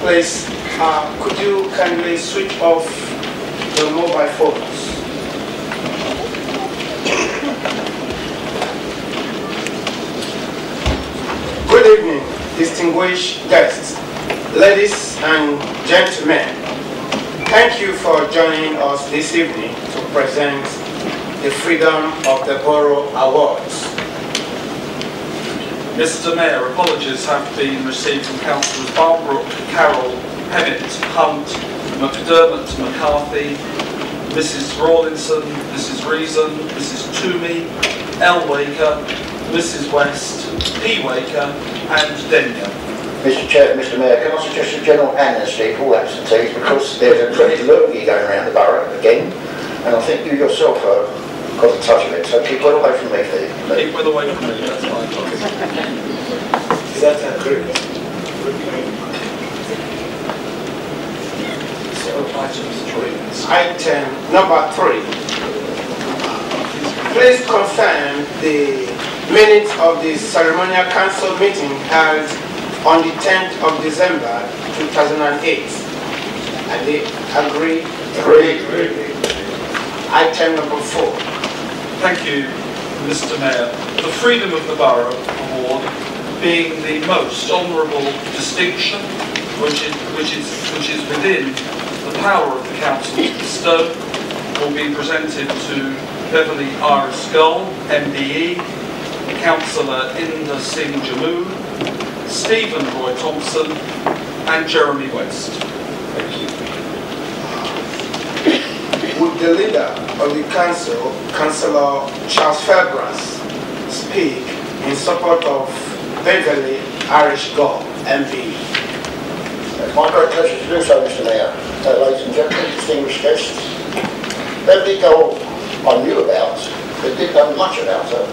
Please, could you kindly switch off the mobile phones? Good evening, distinguished guests, ladies and gentlemen. Thank you for joining us this evening to present the Freedom of the Borough Awards. Mr. Mayor, apologies have been received from Councillors Barbrook, Carroll, Pennant, Hunt, McDermott, McCarthy, Mrs. Rawlinson, Mrs. Reason, Mrs. Toomey, L. Waker, Mrs. West, P. Waker and Denya. Mr. Chair, Mr. Mayor, can I suggest a general amnesty for all absentees, because there's a pretty lurgy going around the borough again, and I think you yourself got a touch of it, so keep well away from me, please. Keep well away from me, that's fine. Is that correct? So, item number 3. Please confirm the minutes of the ceremonial council meeting held on the 10th of December 2008. And they agree? Agree. Item number 4. Thank you, Mr. Mayor. The Freedom of the Borough Award, being the most honourable distinction which is within the power of the council to bestow, will be presented to Beverly Smith, M.B.E, Councillor Inder Singh Jamu, Stephen Roy Thompson and Jeremy West. Thank you. Would the leader of the council, Councillor Charles Fairbrass, speak in support of Beverly M.B.E? It's my great pleasure to do so, Mr. Mayor. Ladies and gentlemen, distinguished guests. Beverly Gold I knew about, but didn't know much about her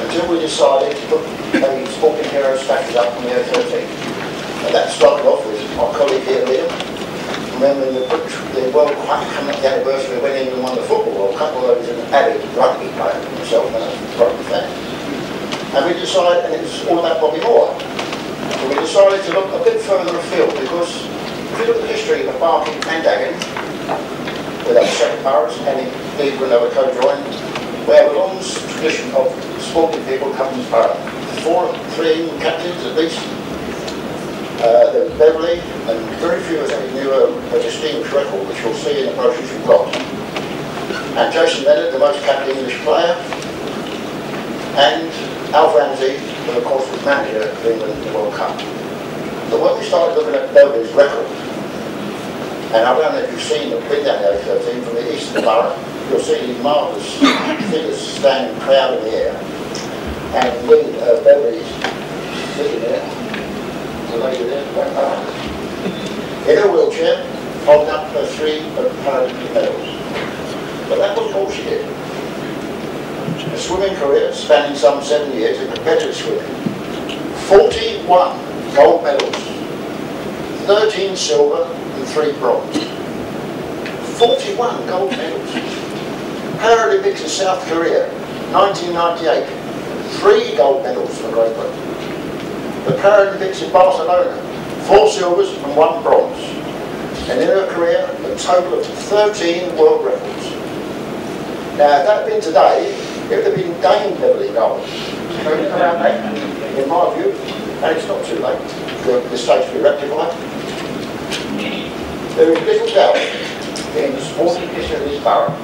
until we decided to put a sporting hero statue up on the A13. And that started off with my colleague here, Liam, remembering the World Cup coming up the anniversary when England won the Football World Cup, although he was an avid rugby player himself and a rugby fan. And we decided, and it was all about Bobby Moore. So we decided to look a bit further afield, because if you look at the history of Barking and Dagenham, with our separate boroughs, and indeed when they were co-joined, we have a long tradition of sporting people coming to borough. 3 captains at least. There was Beverly, and very few of them knew a distinguished record, which you'll see in the brochures you've got. And Jason Leonard, the most capped English player, and Alf Ramsey, who of course was manager of England in the World Cup. But when we started looking at Beverly's record, and I don't know if you've seen or been down the A13 from the east of the borough, you'll see these marvellous figures standing proud in the air. And indeed, Beverly's sitting there, the lady there, in a wheelchair, holding up her 3 Paralympic medals. But that wasn't all she did. A swimming career spanning some 7 years in competitive swimming. 41 gold medals, 13 silver and 3 bronze. 41 gold medals. Paralympics in South Korea, 1998, 3 gold medals for Great Britain. The Paralympics in Barcelona, 4 silvers and 1 bronze. And in her career, a total of 13 world records. Now, if that had been today, it would have been Dame Beverly Gold. In my view, and it's not too late for the stage to be rectified. There is little doubt in the sporting history of this borough,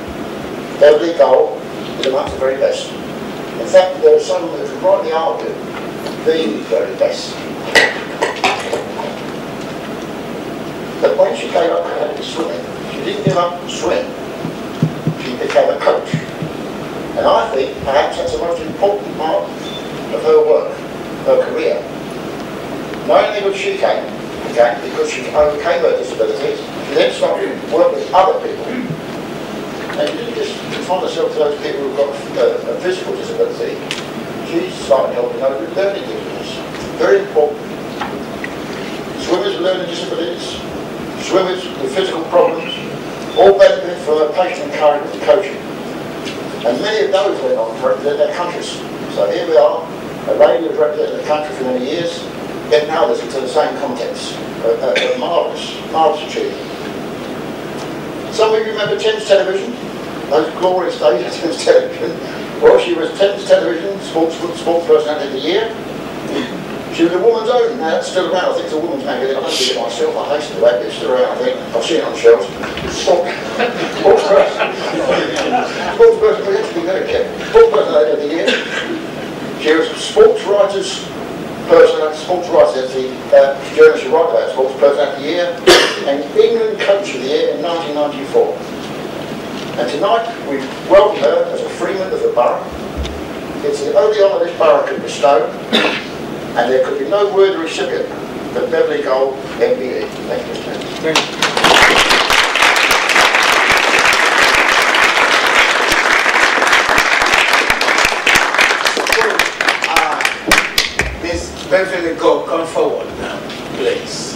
Beverly Gold is amongst the very best. In fact, there are some who could rightly argue the very best. But when she gave up her swimming, she didn't give up swimming. She became a coach. And I think perhaps that's the most important part of her work, her career. Not only was she came because she overcame her disabilities, she then started to work with other people. And she didn't just confine herself to those people who've got a physical disability. She started helping those with learning disabilities. Very important. Swimmers with learning disabilities, swimmers with physical problems, all benefit from her patient encouragement and coaching. And many of those went on to represent their countries. So here we are, a lady who's represented the country for many years, getting others into the same context. A marvellous achievement. Some of you remember Thames Television? Those glorious days of Thames Television. Well, she was Thames Television Sports Personality of the Year. She was a woman's own. Now that's still around. I think it's a woman's magazine. I don't read it myself. I hasten to add it. It's still around. I think I've seen it on the shelves. Sports person. Sports person. We have to be very careful. Sports Personality of the Year. She was sports writers. Sports writer, the journalist who wrote about sports personality of the year, and England Coach of the Year in 1994. And tonight we welcome her as a freeman of the borough. It's the only honour this borough could bestow, and there could be no worthy recipient than Beverly Gold, M.B.E. Thank you, Mr. Chairman. Beverly Gold, come forward now, please.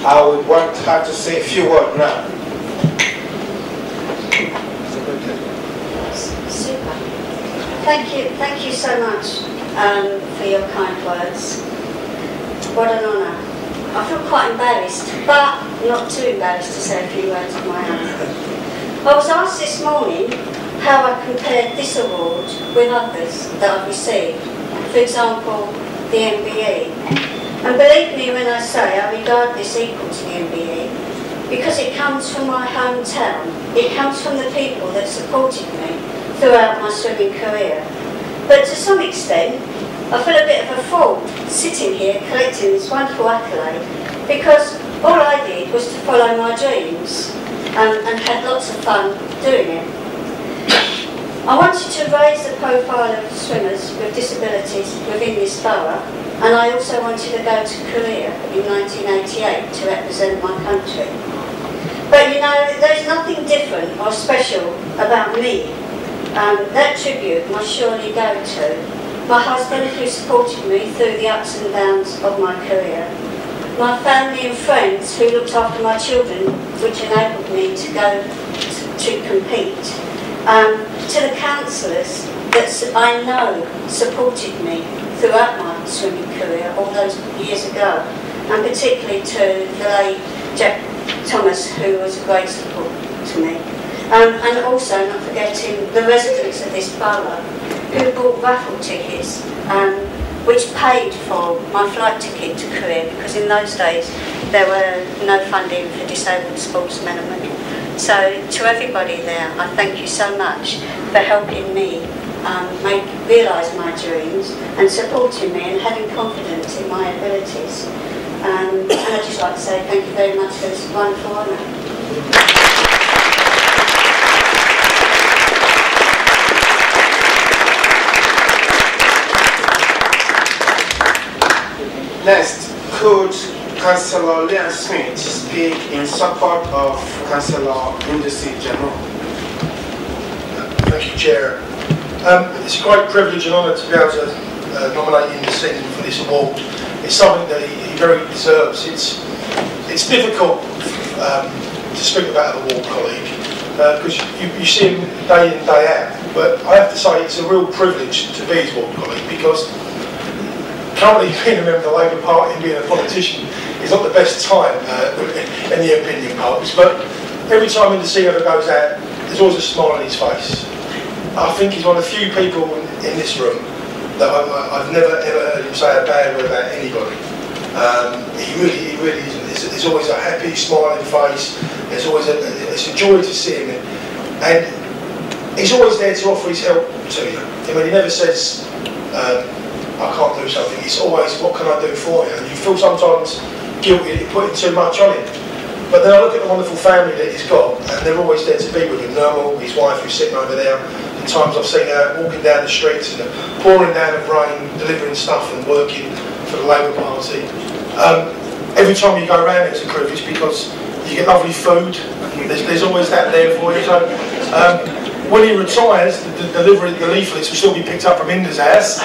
I would want her to say a few words now. Super. Thank you so much for your kind words. What an honour. I feel quite embarrassed, but not too embarrassed to say a few words of my own. I was asked this morning how I compared this award with others that I've received. For example, the M.B.E. And believe me when I say I regard this equal to the M.B.E. because it comes from my hometown. It comes from the people that supported me throughout my swimming career. But to some extent, I feel a bit of a fool sitting here collecting this wonderful accolade because all I did was to follow my dreams and had lots of fun doing it. I wanted to raise the profile of swimmers with disabilities within this borough, and I also wanted to go to Korea in 1988 to represent my country. But you know, there's nothing different or special about me. That tribute must surely go to my husband who supported me through the ups and downs of my career, my family and friends who looked after my children, which enabled me to go to compete, to the councillors that I know supported me throughout my swimming career all those years ago, and particularly to the late Jack Thomas, who was a great support to me. And also not forgetting the residents of this borough who bought raffle tickets, which paid for my flight ticket to Korea, because in those days there were no funding for disabled sportsmen and women. So to everybody there, I thank you so much for helping me realise my dreams and supporting me and having confidence in my abilities. And I'd just like to say thank you very much for this wonderful honour. Next, could Councillor Inder Smith speak in support of Councillor Inder Singh Jamu? Thank you, Chair. It's a great privilege and honour to be able to nominate Inder Singh for this award. It's something that he very deserves. It's difficult to speak about an award, colleague, because you see him day in, day out. But I have to say it's a real privilege to be his award colleague, because currently being a member of the Labour Party and being a politician is not the best time in the opinion polls. But every time Inder Singh ever goes out, there's always a smile on his face. I think he's one of the few people in this room that I've never ever heard him say a bad word about anybody. He really isn't. There's always a happy, smiling face. There's always it's a joy to see him, and he's always there to offer his help to you. I mean, he never says, I can't do something. It's always, what can I do for you? And you feel sometimes guilty that you're putting too much on him. But then I look at the wonderful family that he's got, and they're always there to be with him. Normal, his wife who's sitting over there. The times I've seen her walking down the streets in the pouring down of rain, delivering stuff and working for the Labour Party. Every time you go around it's a privilege because you get lovely food. There's always that there for you. So when he retires, the leaflets will still be picked up from Inder's house.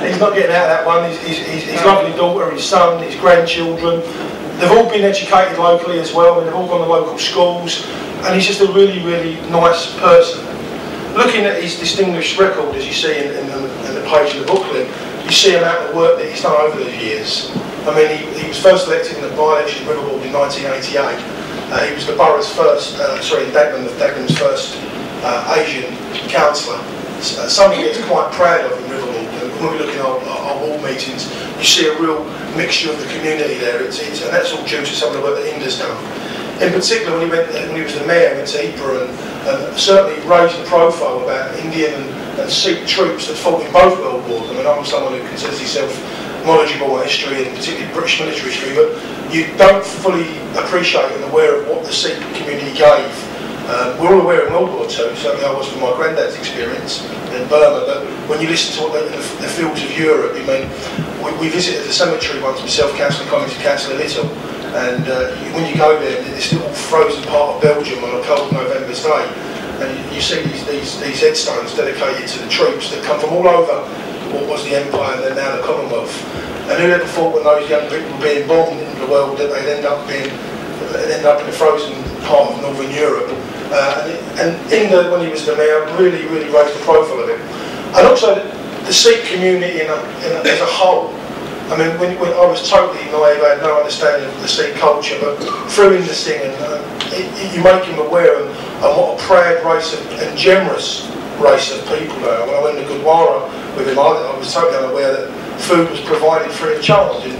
He's not getting out of that one. His lovely daughter, his son, his grandchildren. They've all been educated locally as well. They've all gone to local schools, and he's just a really, really nice person. Looking at his distinguished record, as you see in the page of the booklet, you see the amount of work that he's done over the years. I mean, he was first elected in the by-election in Riverbourne in 1988. He was the borough's first, Dagenham's first Asian councillor. Something that's quite proud of in Riverbourne. When we look at our ward meetings, you see a real mixture of the community there, and that's all due to some of the work that Inder's done. In particular, when he was the mayor, went to Edinburgh and certainly raised the profile about Indian and Sikh troops that fought in both World Wars. I mean, I'm someone who considers himself knowledgeable on history and particularly British military history, but you don't fully appreciate and aware of what the Sikh community gave. We're all aware in World War II, certainly I was from my granddad's experience in Burma, but when you listen to what the fields of Europe, I mean, we visited the cemetery once, myself, Councillor Collins and Councillor Little, and when you go there, this little frozen part of Belgium on a cold November's day, and you see these headstones dedicated to the troops that come from all over what was the Empire and then now the Commonwealth. And who ever thought when those young people were being born into the world that they'd end up in the frozen part of Northern Europe. And Inder, when he was the mayor, really, really raised the profile of it. And also the Sikh community as a whole. I mean, when I was totally naive, I had no understanding of the Sikh culture, but through Inder Singh, you make him aware of what a proud race and generous race of people there. When I went to Gurdwara with him, I was totally unaware that food was provided free of charge. And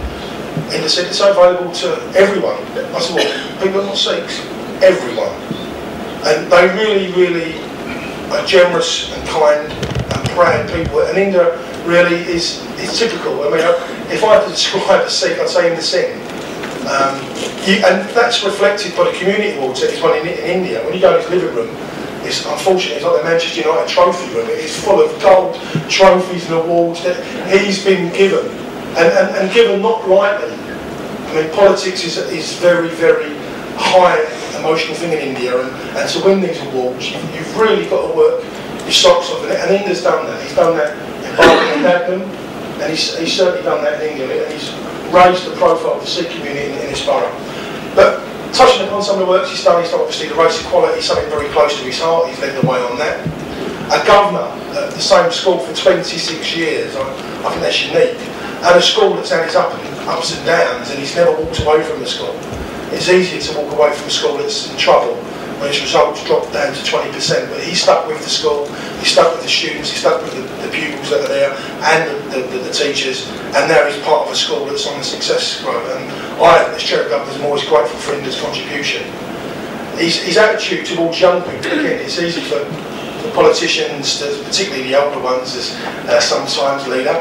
they said it's available to everyone. I said, well, people are not Sikhs, everyone. And they really, really are generous and kind and proud people. And Inder really is typical. I mean, if I had to describe a Sikh, I'd say Inder Singh. And that's reflected by the community awards that he's won in India. When you go into his living room, unfortunately, it's like the Manchester United trophy room. It is full of gold trophies and awards that he's been given, and given not lightly. I mean, politics is very, very high emotional thing in India, and to win these awards, you've really got to work your socks off. And Inder's done that. He's done that in Dagenham, and he's certainly done that in England, and he's raised the profile of the Sikh community in this borough. But touching upon some of the works he's done obviously the race equality is something very close to his heart. He's led the way on that. A governor at the same school for 26 years, I think that's unique. And a school that's had its ups and downs, and he's never walked away from the school. It's easier to walk away from a school that's in trouble when its results drop down to 20%, but he stuck with the school, he stuck with the students, he stuck with the pupils that are there, and the teachers, and now he's part of a school that's on the success growth. And I, as chair of government, am always grateful for Inder's contribution. His attitude towards young people, again, it's easy for politicians, particularly the older ones, as sometimes leader,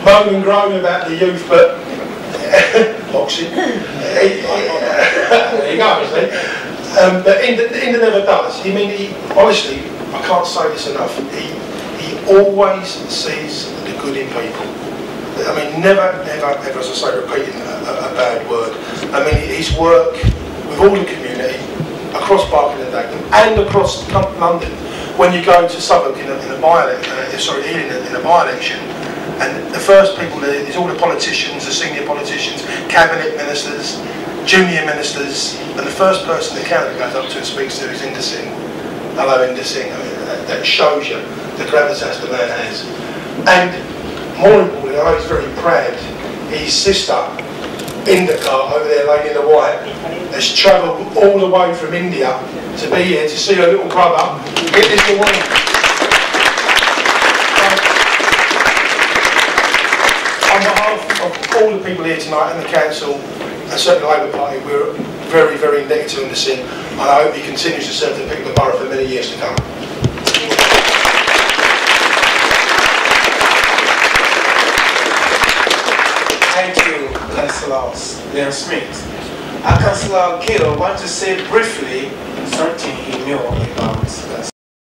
moan and groan about the youth, but boxing. There you go, see. But Inder never does. I mean, honestly, I can't say this enough. He always sees the good in people. I mean, never, ever, as I say, repeating a bad word. I mean, his work with all the community across Barking and Dagenham and across London. When you go to Southwark in a by-election, and the first people there is all the politicians, the senior politicians, cabinet ministers, junior ministers, and the first person the candidate goes up to and speaks to is Inder Singh. Hello, Inder Singh. I mean, that shows you the gravitas the man has. And more importantly, I know he's very proud. His sister, Indaka, over there, lady in the white, has travelled all the way from India to be here to see her little brother get this award. On behalf of all the people here tonight and the council, and certainly the Labour Party, we're very, very indebted to Inder Singh, and I hope he continues to serve the people of the borough for many years to come. Thank you, Councillor Smith. Councillor Gill wants to say briefly something he knew